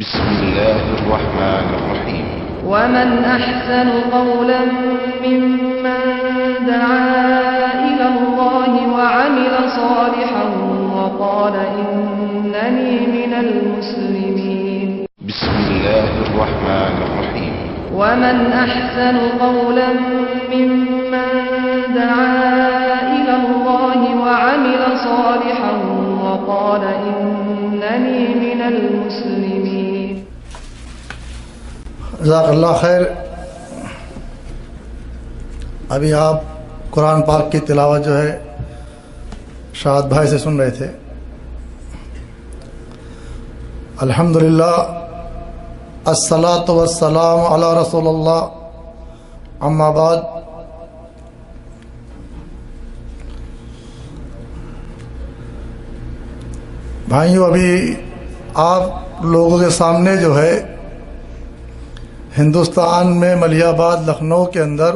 بسم الله الرحمن الرحيم. ومن أحسن قولا ممن دعا إلى الله وعمل صالحا وقال إنني من المسلمين. بسم الله الرحمن الرحيم. ومن أحسن قولا ممن دعا إلى الله وعمل صالحا وقال إنني من المسلمين. جزاک اللہ خیر. ابھی آپ قرآن پاک کی تلاوت جو ہے شاہد بھائی سے سن رہے تھے. الحمدللہ الصلاۃ والسلام علی رسول اللہ. اما بعد، بھائیوں، ابھی آپ لوگوں کے سامنے جو ہے ہندوستان میں ملیح آباد لکھنؤ کے اندر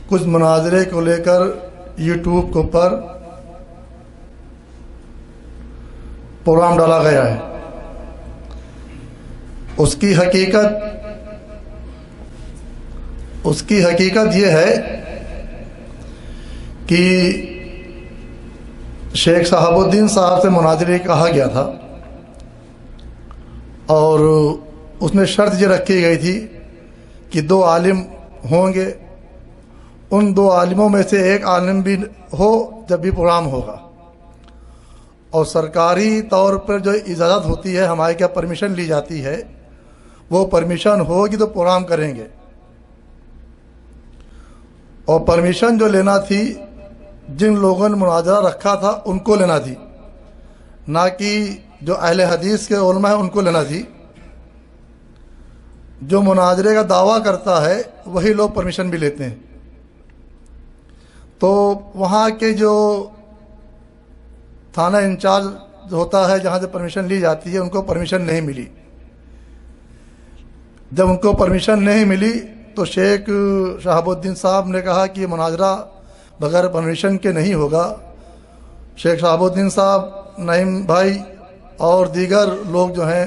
کچھ مناظرے کو لے کر یوٹیوب کے اوپر پروگرام ڈالا گیا ہے. اس کی حقیقت یہ ہے کہ شیخ صاحب الدین صاحب سے مناظرے کہا گیا تھا اور اس میں شرط یہ رکھی گئی تھی کہ 2 عالم ہوں گے. ان 2 عالموں میں سے ایک عالم بھی ہو جب بھی پروگرام ہوگا، اور سرکاری طور پر جو اجازت ہوتی ہے، ہمارے کیا پرمیشن لی جاتی ہے، وہ پرمیشن ہوگی تو پروگرام کریں گے. اور پرمیشن جو لینا تھی، جن لوگوں نے مناظرہ رکھا تھا ان کو لینا تھی، نہ کہ جو اہل حدیث کے علماء ہیں ان کو لینا تھی. جو مناظرے کا دعویٰ کرتا ہے وہی لوگ پرمیشن بھی لیتے ہیں. تو وہاں کے جو تھانہ انچارج ہوتا ہے، جہاں سے پرمیشن لی جاتی ہے، ان کو پرمیشن نہیں ملی. جب ان کو پرمیشن نہیں ملی تو شیخ شہاب الدین صاحب نے کہا کہ یہ مناظرہ بغیر پرمیشن کے نہیں ہوگا. شیخ شہاب الدین صاحب، نعیم بھائی اور دیگر لوگ جو ہیں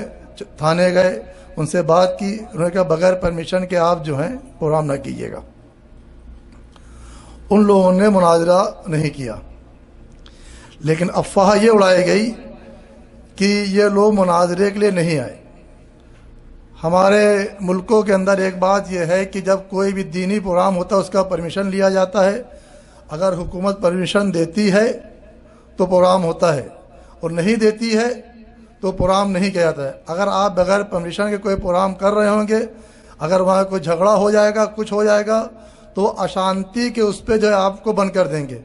تھانے گئے، ان سے بات کی. انہوں نے کہا بغیر پرمیشن کے آپ جو ہیں پروگرام نہ کیجیے گا. ان لوگوں نے مناظرہ نہیں کیا. لیکن افواہ یہ اڑائی گئی کہ یہ لوگ مناظرے کے لیے نہیں آئے. ہمارے ملکوں کے اندر ایک بات یہ ہے کہ جب کوئی بھی دینی پروگرام ہوتا ہے اس کا پرمیشن لیا جاتا ہے. اگر حکومت پرمیشن دیتی ہے تو پروگرام ہوتا ہے، اور نہیں دیتی ہے تو پروگرام نہیں کیا جاتا ہے. اگر آپ بغیر پرمیشن کے کوئی پروگرام کر رہے ہوں گے، اگر وہاں کوئی جھگڑا ہو جائے گا، کچھ ہو جائے گا، تو اشانتی کے اس پہ جو ہے آپ کو بند کر دیں گے.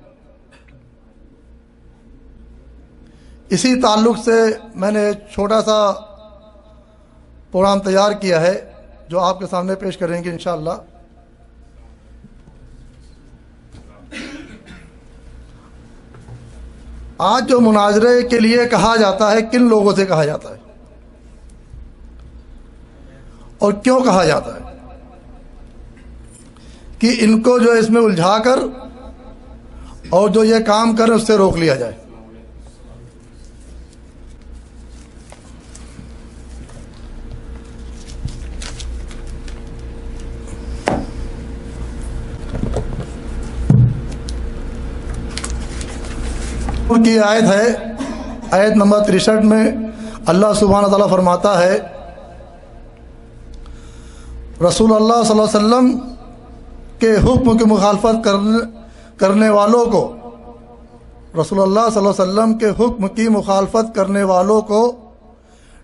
اسی تعلق سے میں نے چھوٹا سا پروگرام تیار کیا ہے جو آپ کے سامنے پیش کریں گے انشاءاللہ. آج جو مناظرے کے لیے کہا جاتا ہے، کن لوگوں سے کہا جاتا ہے اور کیوں کہا جاتا ہے؟ کہ ان کو جو اس میں الجھا کر اور جو یہ کام کریں اس سے روک لیا جائے. کی آیت ہے، آیت نمبر 63 میں اللہ سبحانہ تعالیٰ فرماتا ہے، رسول اللہ صلی اللہ علیہ وسلم کے حکم کی مخالفت کرنے والوں کو، رسول اللہ صلی اللہ علیہ وسلم کے حکم کی مخالفت کرنے والوں کو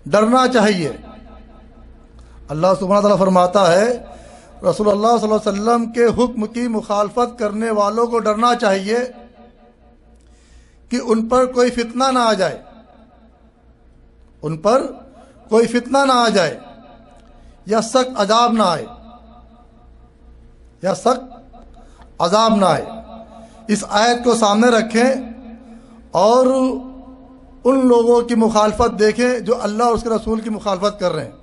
ڈرنا چاہیے. اللہ سبحانہ تعالیٰ فرماتا ہے رسول اللہ صلی اللہ علیہ وسلم کے حکم کی مخالفت کرنے والوں کو ڈرنا چاہیے کہ ان پر کوئی فتنہ نہ آ جائے، ان پر کوئی فتنہ نہ آ جائے، یا سخت عذاب نہ آئے، یا سخت عذاب نہ آئے. اس آیت کو سامنے رکھیں اور ان لوگوں کی مخالفت دیکھیں جو اللہ اور اس کے رسول کی مخالفت کر رہے ہیں.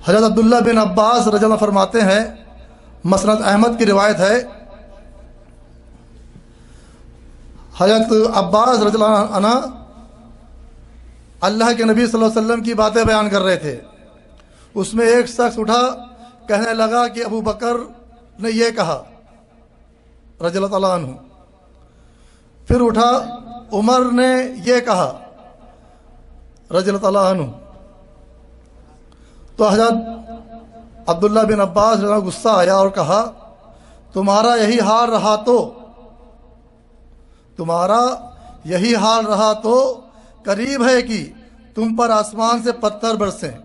حضرت عبداللہ بن عباس رضی اللہ عنہ فرماتے ہیں، مسند احمد کی روایت ہے، حضرت عباس رضی اللہ عنہ اللہ کے نبی صلی اللہ علیہ وسلم کی باتیں بیان کر رہے تھے. اس میں ایک شخص اٹھا, کہنے لگا کہ ابو بکر نے یہ کہا رضی اللہ تعالیٰ عنہ. پھر اٹھا, عمر نے یہ کہا رضی اللہ تعالیٰ عنہ. تو حضرت عبداللہ بن عباس رضی اللہ عنہ غصہ آیا اور کہا, تمہارا یہی حال رہا تو قریب ہے کہ تم پر آسمان سے پتھر برسیں.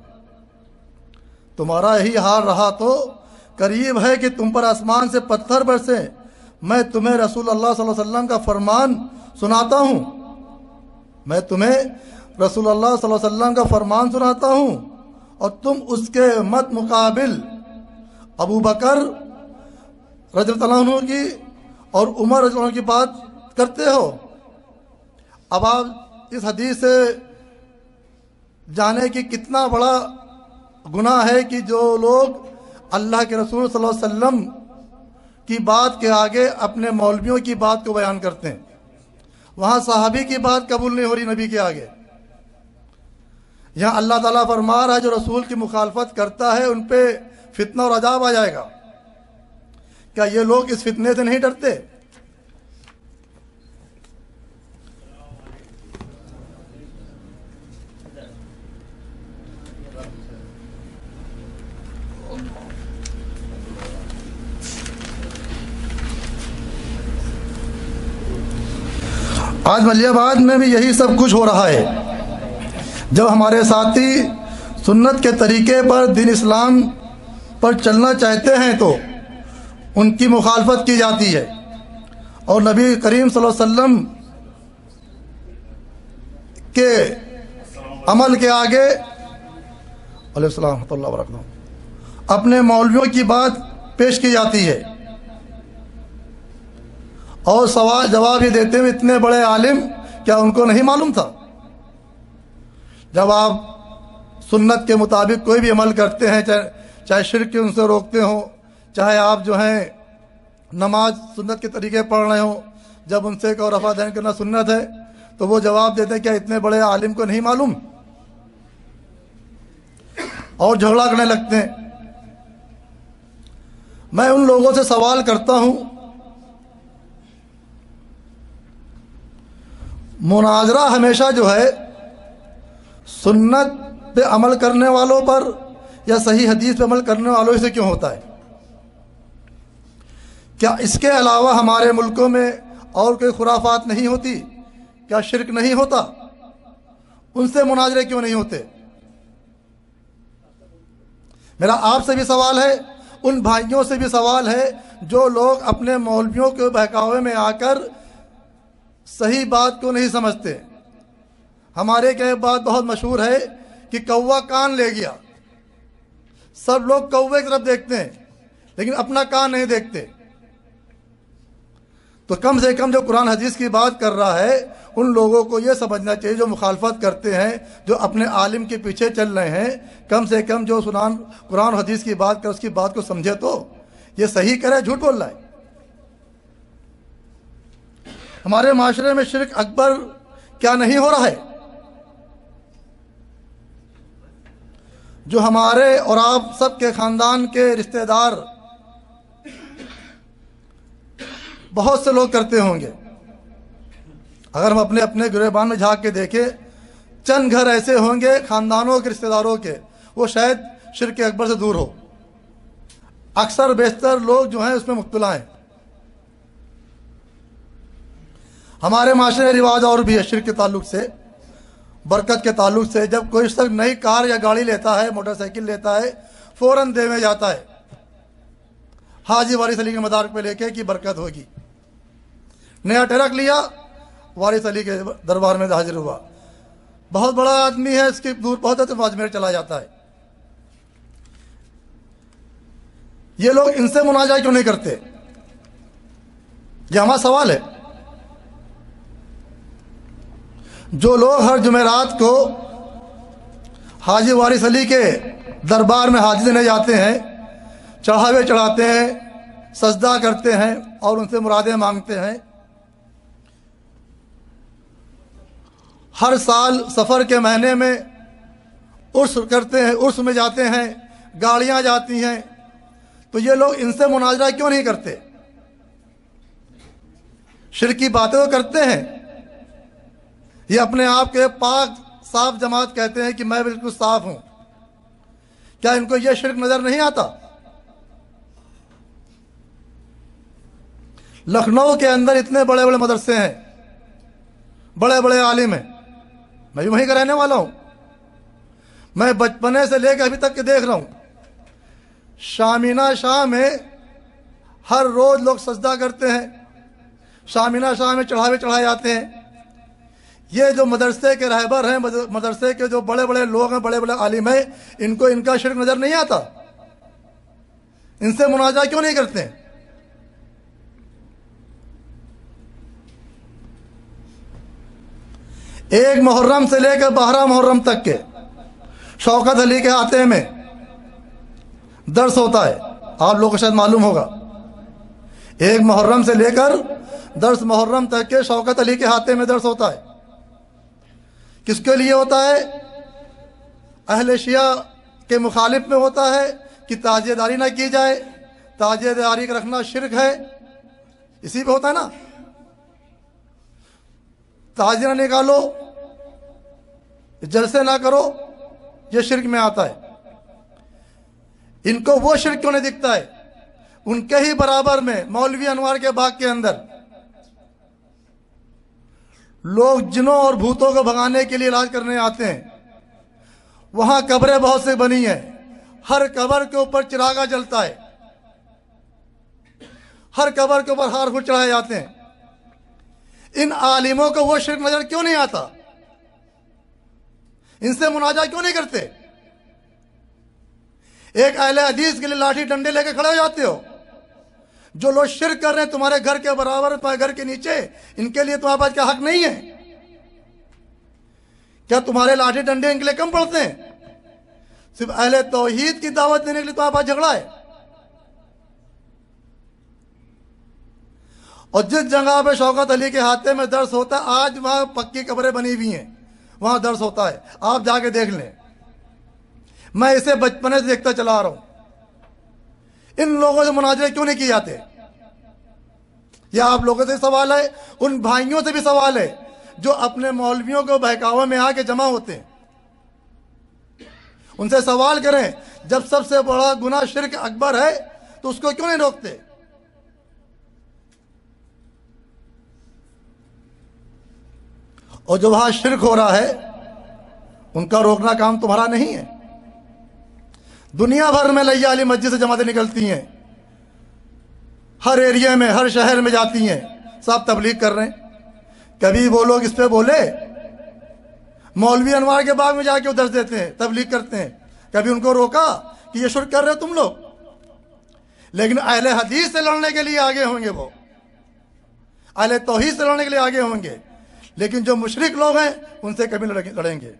تمہارا یہی حال رہا تو قریب ہے کہ تم پر آسمان سے پتھر برسیں. میں تمہیں رسول اللہ صلی اللہ علیہ وسلم کا فرمان سناتا ہوں. میں تمہیں رسول اللہ صلی اللہ علیہ وسلم کا فرمان سناتا ہوں اور تم اس کے مت مقابل ابو بکر رضی اللہ عنہ کی اور عمر رضی اللہ عنہ کی بات کرتے ہو. اب آپ اس حدیث سے جانے کہ کتنا بڑا گناہ ہے کہ جو لوگ اللہ کے رسول صلی اللہ علیہ وسلم کی بات کے آگے اپنے مولویوں کی بات کو بیان کرتے ہیں. وہاں صحابی کی بات قبول نہیں ہو رہی نبی کے آگے. یہاں اللہ تعالیٰ فرما رہا ہے جو رسول کی مخالفت کرتا ہے ان پہ فتنہ اور عذاب آ جائے گا. کیا یہ لوگ اس فتنے سے نہیں ڈرتے؟ آج ملیح آباد میں بھی یہی سب کچھ ہو رہا ہے. جب ہمارے ساتھی سنت کے طریقے پر دین اسلام پر چلنا چاہتے ہیں تو ان کی مخالفت کی جاتی ہے اور نبی کریم صلی اللہ علیہ وسلم کے عمل کے آگے علیہ السلام ورحمۃ اللہ وبرکاتہ اپنے مولویوں کی بات پیش کی جاتی ہے اور سوال جواب یہ دیتے ہوئے اتنے بڑے عالم کیا ان کو نہیں معلوم تھا؟ جب آپ سنت کے مطابق کوئی بھی عمل کرتے ہیں, چاہے شرک کے ان سے روکتے ہوں, چاہے آپ جو ہیں نماز سنت کے طریقے پڑھ رہے ہوں, جب ان سے کو رفع دین کرنا سنت ہے تو وہ جواب دیتے ہیں کیا اتنے بڑے عالم کو نہیں معلوم, اور جھگڑا کرنے لگتے ہیں. میں ان لوگوں سے سوال کرتا ہوں, مناظرہ ہمیشہ جو ہے سنت پہ عمل کرنے والوں پر یا صحیح حدیث پہ عمل کرنے والوں سے کیوں ہوتا ہے؟ کیا اس کے علاوہ ہمارے ملکوں میں اور کوئی خرافات نہیں ہوتی؟ کیا شرک نہیں ہوتا؟ ان سے مناظرے کیوں نہیں ہوتے؟ میرا آپ سے بھی سوال ہے, ان بھائیوں سے بھی سوال ہے جو لوگ اپنے مولویوں کے بہکاوے میں آ کر صحیح بات کو نہیں سمجھتے. ہمارے کہ ایک بات بہت مشہور ہے کہ کوا کان لے گیا. سب لوگ کوے کی طرف دیکھتے ہیں لیکن اپنا کان نہیں دیکھتے. تو کم سے کم جو قرآن حدیث کی بات کر رہا ہے ان لوگوں کو یہ سمجھنا چاہیے جو مخالفت کرتے ہیں, جو اپنے عالم کے پیچھے چل رہے ہیں, کم سے کم جو قرآن حدیث کی بات کر اس کی بات کو سمجھے تو یہ صحیح کرے, جھوٹ بول رہا ہے. ہمارے معاشرے میں شرک اکبر کیا نہیں ہو رہا ہے؟ جو ہمارے اور آپ سب کے خاندان کے رشتہ دار بہت سے لوگ کرتے ہوں گے. اگر ہم اپنے اپنے گریبان میں جھانک کے دیکھیں, چند گھر ایسے ہوں گے خاندانوں کے رشتہ داروں کے وہ شاید شرک اکبر سے دور ہو. اکثر بیشتر لوگ جو ہیں اس میں مبتلا ہیں. ہمارے معاشرے میں رواج اور بھی ہے شرک کے تعلق سے, برکت کے تعلق سے. جب کوئی شخص نئی کار یا گاڑی لیتا ہے, موٹر سائیکل لیتا ہے, فوراً دے میں جاتا ہے حاجی وارث علی کے مدارک پہ لے کے کہ برکت ہوگی. نیا ٹرک لیا, وارث علی کے دربار میں حاضر ہوا, بہت بڑا آدمی ہے, اس کی دور پہنچا تو اجمیر چلا جاتا ہے. یہ لوگ ان سے مناجات کیوں نہیں کرتے؟ یہ ہمارا سوال ہے. جو لوگ ہر جمعرات کو حاجی وارث علی کے دربار میں حاضری دینے جاتے ہیں, چڑھاوے چڑھاتے ہیں, سجدہ کرتے ہیں اور ان سے مرادیں مانگتے ہیں, ہر سال سفر کے مہینے میں عرس کرتے ہیں، عرس میں جاتے ہیں، گاڑیاں جاتی ہیں، تو یہ لوگ ان سے مناظرہ کیوں نہیں کرتے؟ شرک کی باتیں وہ کرتے ہیں، یہ اپنے آپ کے پاک صاف جماعت کہتے ہیں کہ میں بالکل صاف ہوں، کیا ان کو یہ شرک نظر نہیں آتا؟ لکھنؤ کے اندر اتنے بڑے بڑے مدرسے ہیں، بڑے بڑے عالم ہیں، میں بھی وہیں کا رہنے والا ہوں، میں بچپنے سے لے کے ابھی تک کے دیکھ رہا ہوں، شامینہ شاہ میں ہر روز لوگ سجدہ کرتے ہیں، شامینہ شاہ میں چڑھاوے چڑھائے جاتے ہیں۔ یہ جو مدرسے کے رہبر ہیں، مدرسے کے جو بڑے بڑے لوگ ہیں، بڑے بڑے عالم ہیں، ان کو ان کا شرک نظر نہیں آتا؟ ان سے مناظرہ کیوں نہیں کرتے؟ ایک محرم سے لے کر 12 محرم تک کے شوکت علی کے ہاتھے میں درس ہوتا ہے، آپ لوگوں کو شاید معلوم ہوگا۔ ایک محرم سے لے کر 10 محرم تک کے شوکت علی کے ہاتھے میں درس ہوتا ہے۔ کس کے لیے ہوتا ہے؟ اہل شیعہ کے مخالف میں ہوتا ہے کہ تازیہ داری نہ کی جائے، تازیہ داری کا رکھنا شرک ہے، اسی پہ ہوتا ہے نا، تازیہ نہ نکالو، جلسے نہ کرو، یہ شرک میں آتا ہے۔ ان کو وہ شرک کیوں نہیں دکھتا ہے؟ ان کے ہی برابر میں مولوی انوار کے باغ کے اندر لوگ جنوں اور بھوتوں کو بھگانے کے لیے علاج کرنے آتے ہیں، وہاں قبریں بہت سی بنی ہیں، ہر قبر کے اوپر چراغا جلتا ہے، ہر قبر کے اوپر ہار پھول چڑھائے جاتے ہیں۔ ان عالموں کو وہ شرک نظر کیوں نہیں آتا؟ ان سے مناجات کیوں نہیں کرتے؟ ایک اہل حدیث کے لیے لاٹھی ڈنڈے لے کے کھڑے ہو جاتے ہو۔ جو لوگ شرک کر رہے ہیں تمہارے گھر کے برابر، تمہارے گھر کے نیچے، ان کے لیے تمہارے پاس کیا حق نہیں ہے؟ کیا تمہارے لاٹھی ڈنڈے ان کے لیے کم پڑتے ہیں؟ صرف اہل توحید کی دعوت دینے کے لیے تمہارے پاس جھگڑا ہے۔ اور جس جگہ پہ شوکت علی کے ہاتھے میں درس ہوتا ہے، آج وہاں پکی قبریں بنی ہوئی ہیں، وہاں درس ہوتا ہے، آپ جا کے دیکھ لیں۔ میں اسے بچپنے سے دیکھتا چلا رہا ہوں۔ ان لوگوں سے مناظرے کیوں نہیں کیے جاتے؟ یہ آپ لوگوں سے سوال ہے، ان بھائیوں سے بھی سوال ہے جو اپنے مولویوں کو بہکاوے میں آ کے جمع ہوتے ہیں۔ ان سے سوال کریں، جب سب سے بڑا گناہ شرک اکبر ہے تو اس کو کیوں نہیں روکتے؟ اور جو وہاں شرک ہو رہا ہے ان کا روکنا کام تمہارا نہیں ہے۔ دنیا بھر میں لیا علی مسجد سے جماعتیں نکلتی ہیں، ہر ایریے میں، ہر شہر میں جاتی ہیں، سب تبلیغ کر رہے ہیں۔ کبھی وہ لوگ اس پہ بولے؟ مولوی انوار کے باغ میں جا کے درس دیتے ہیں، تبلیغ کرتے ہیں، کبھی ان کو روکا کہ یہ شرک کر رہے ہو تم لوگ؟ لیکن اہل حدیث سے لڑنے کے لیے آگے ہوں گے، وہ اہل توحید سے لڑنے کے لیے آگے ہوں گے، لیکن جو مشرک لوگ ہیں ان سے کبھی لڑیں گے۔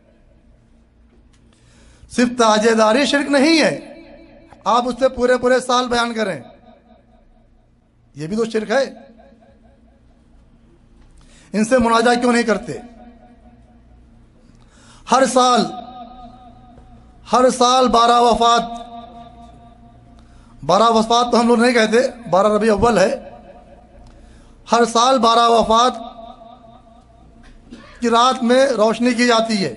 صرف تاجے داری شرک نہیں ہے، آپ اس سے پورے سال بیان کریں، یہ بھی تو شرک ہے۔ ان سے مناجہ کیوں نہیں کرتے؟ ہر سال 12 وفات تو ہم لوگ نہیں کہتے، 12 ربیع اول ہے، ہر سال 12 وفات کی رات میں روشنی کی جاتی ہے،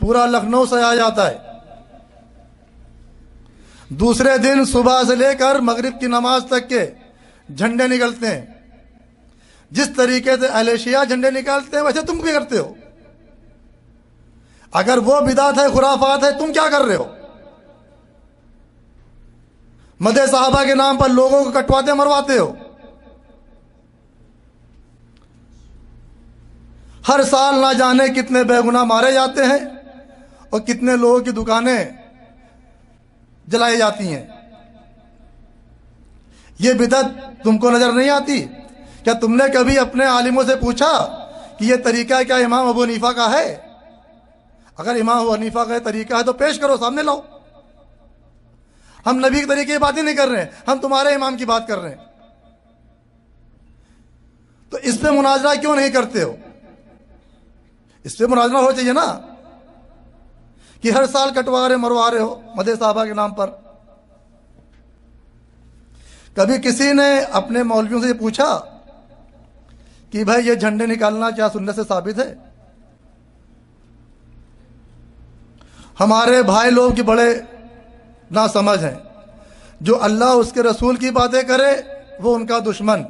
پورا لکھنؤ سجایا جاتا ہے۔ دوسرے دن صبح سے لے کر مغرب کی نماز تک کے جھنڈے نکلتے ہیں۔ جس طریقے سے اہل شیعہ جھنڈے نکالتے ہیں ویسے تم بھی کرتے ہو۔ اگر وہ بدعت ہے، خرافات ہے، تم کیا کر رہے ہو؟ مدح صحابہ کے نام پر لوگوں کو کٹواتے مرواتے ہو۔ ہر سال نہ جانے کتنے بے گناہ مارے جاتے ہیں اور کتنے لوگوں کی دکانیں جلائی جاتی ہیں۔ یہ بدعت تم کو نظر نہیں آتی؟ کیا تم نے کبھی اپنے عالموں سے پوچھا کہ یہ طریقہ کیا امام ابو حنیفہ کا ہے؟ اگر امام ابو حنیفہ کا طریقہ ہے تو پیش کرو، سامنے لاؤ۔ ہم نبی کے طریقے کی بات ہی نہیں کر رہے ہیں، ہم تمہارے امام کی بات کر رہے ہیں۔ تو اس پہ مناظرہ کیوں نہیں کرتے ہو؟ اس پہ مناظرہ ہو چاہیے نا کہ ہر سال کٹوا رہے مروا رہے ہو مدح صحابہ کے نام پر۔ کبھی کسی نے اپنے مولویوں سے یہ پوچھا کہ بھائی یہ جھنڈے نکالنا کیا سنت سے ثابت ہے؟ ہمارے بھائی لوگ کی بڑے ناسمجھ ہیں، جو اللہ اس کے رسول کی باتیں کرے وہ ان کا دشمن،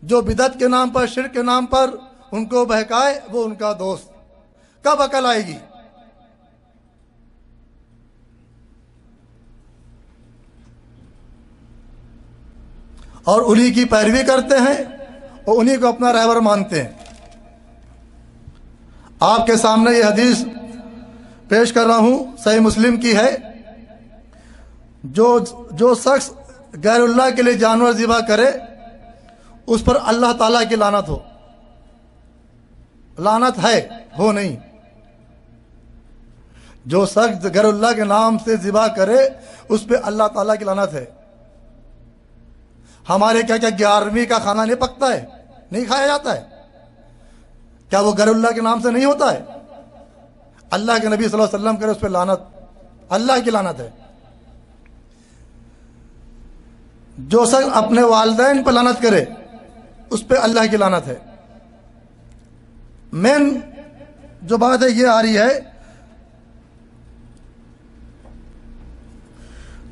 جو بدعت کے نام پر شرک کے نام پر ان کو بہکائے وہ ان کا دوست۔ کب عقل آئے گی؟ اور انہی کی پیروی کرتے ہیں اور انہی کو اپنا رہبر مانتے ہیں۔ آپ کے سامنے یہ حدیث پیش کر رہا ہوں، صحیح مسلم کی ہے، جو شخص غیر اللہ کے لیے جانور ذبح کرے اس پر اللہ تعالیٰ کی لعنت ہو۔ لعنت ہے، ہو نہیں۔ جو شخص غیر اللہ کے نام سے ذبح کرے اس پہ اللہ تعالیٰ کی لعنت ہے۔ ہمارے کیا 11ویں کا کھانا نہیں پکتا ہے، نہیں کھایا جاتا ہے؟ کیا وہ غیر اللہ کے نام سے نہیں ہوتا ہے؟ اللہ کے نبی صلی اللہ علیہ وسلم کرے اس پہ لعنت، اللہ کی لعنت ہے۔ جو شخص اپنے والدین پہ لعنت کرے اس پہ اللہ کی لعنت ہے۔ مین جو بات ہے یہ آ رہی ہے،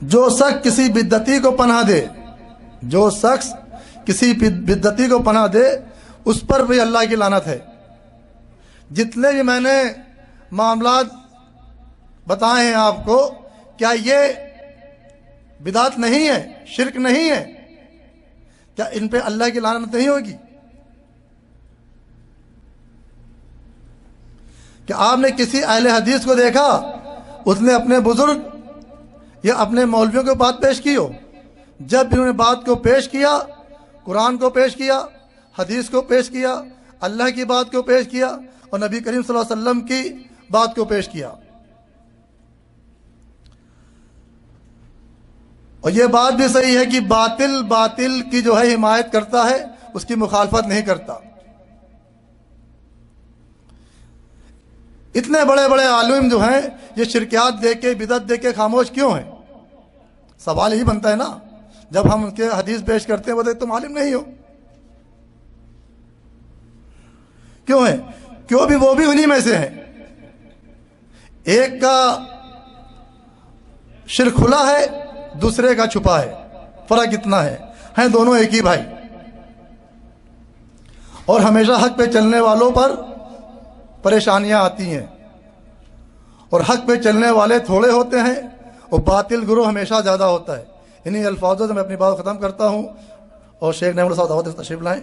جو شخص کسی بدعتی کو پناہ دے، جو شخص کسی بدعتی کو پناہ دے اس پر بھی اللہ کی لعنت ہے۔ جتنے بھی میں نے معاملات بتائے ہیں آپ کو، کیا یہ بدعت نہیں ہے، شرک نہیں ہے؟ کیا ان پہ اللہ کی لعنت نہیں ہوگی؟ کہ آپ نے کسی اہل حدیث کو دیکھا اس نے اپنے بزرگ یا اپنے مولویوں کو بات پیش کی ہو؟ جب بھی انہوں نے بات کو پیش کیا، قرآن کو پیش کیا، حدیث کو پیش کیا، اللہ کی بات کو پیش کیا اور نبی کریم صلی اللہ علیہ وسلم کی بات کو پیش کیا، اور یہ بات بھی صحیح ہے کہ باطل کی جو ہے حمایت کرتا ہے، اس کی مخالفت نہیں کرتا۔ اتنے بڑے بڑے عالم جو ہیں یہ شرکیات دے کے بدعت دے کے خاموش کیوں ہیں؟ سوال یہی بنتا ہے نا، جب ہم ان کے حدیث پیش کرتے ہیں وہ تم عالم نہیں ہو، کیوں ہے؟ کیوں بھی وہ بھی انہی میں سے ہیں۔ ایک کا شرک کھلا ہے، دوسرے کا چھپا ہے، فرق اتنا ہے، ہیں دونوں ایک ہی بھائی۔ اور ہمیشہ حق پہ چلنے والوں پر پریشانیاں آتی ہیں، اور حق پہ چلنے والے تھوڑے ہوتے ہیں اور باطل گروہ ہمیشہ زیادہ ہوتا ہے۔ انہی الفاظوں سے میں اپنی بات ختم کرتا ہوں، اور شیخ نعیم اللہ صاحب دعوت تشریف لائیں۔